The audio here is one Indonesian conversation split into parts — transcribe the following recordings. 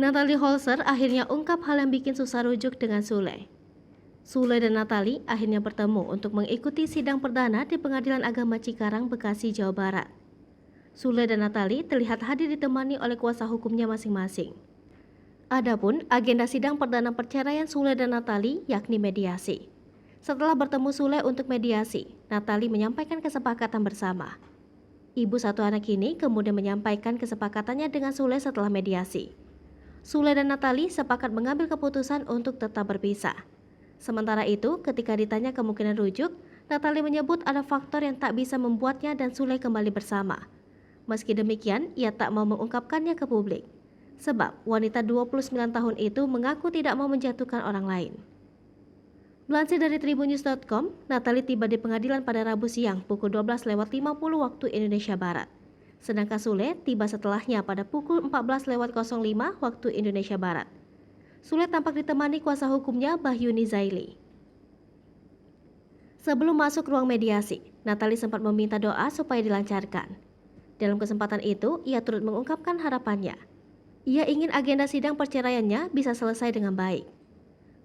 Natalie Holzer akhirnya ungkap hal yang bikin susah rujuk dengan Sule. Sule dan Natalie akhirnya bertemu untuk mengikuti sidang perdana di Pengadilan Agama Cikarang, Bekasi, Jawa Barat. Sule dan Natalie terlihat hadir ditemani oleh kuasa hukumnya masing-masing. Adapun agenda sidang perdana perceraian Sule dan Natalie yakni mediasi. Setelah bertemu Sule untuk mediasi, Natalie menyampaikan kesepakatan bersama. Ibu satu anak ini kemudian menyampaikan kesepakatannya dengan Sule setelah mediasi. Sule dan Natalie sepakat mengambil keputusan untuk tetap berpisah. Sementara itu, ketika ditanya kemungkinan rujuk, Natalie menyebut ada faktor yang tak bisa membuatnya dan Sule kembali bersama. Meski demikian, ia tak mau mengungkapkannya ke publik. Sebab wanita 29 tahun itu mengaku tidak mau menjatuhkan orang lain. Melansir dari tribunnews.com, Natalie tiba di pengadilan pada Rabu siang pukul 12.50 waktu Indonesia Barat. Sedangkan Sule tiba setelahnya pada pukul 14.05 waktu Indonesia Barat. Sule tampak ditemani kuasa hukumnya Bahyuni Zaili. Sebelum masuk ruang mediasi, Natalie sempat meminta doa supaya dilancarkan. Dalam kesempatan itu, ia turut mengungkapkan harapannya. Ia ingin agenda sidang perceraiannya bisa selesai dengan baik.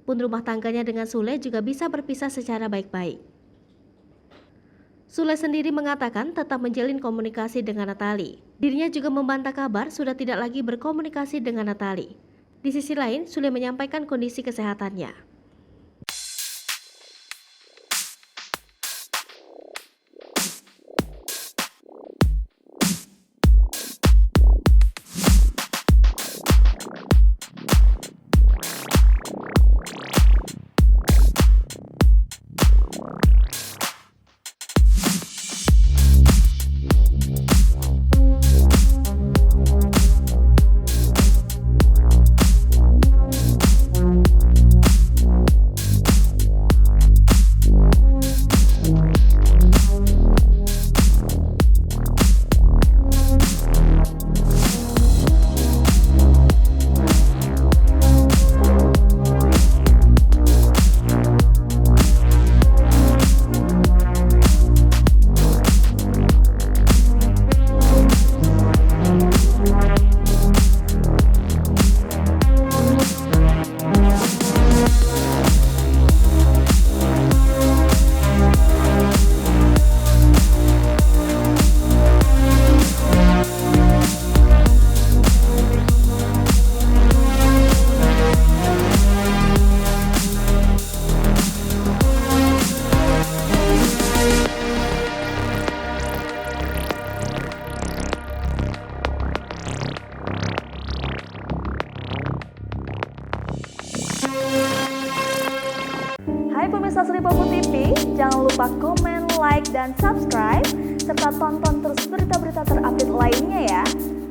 Pun rumah tangganya dengan Sule juga bisa berpisah secara baik-baik. Sule sendiri mengatakan tetap menjalin komunikasi dengan Natalie. Dirinya juga membantah kabar sudah tidak lagi berkomunikasi dengan Natalie. Di sisi lain, Sule menyampaikan kondisi kesehatannya. Hai pemirsa Sri Popo TV, jangan lupa komen, like, dan subscribe, serta tonton terus berita-berita terupdate lainnya ya.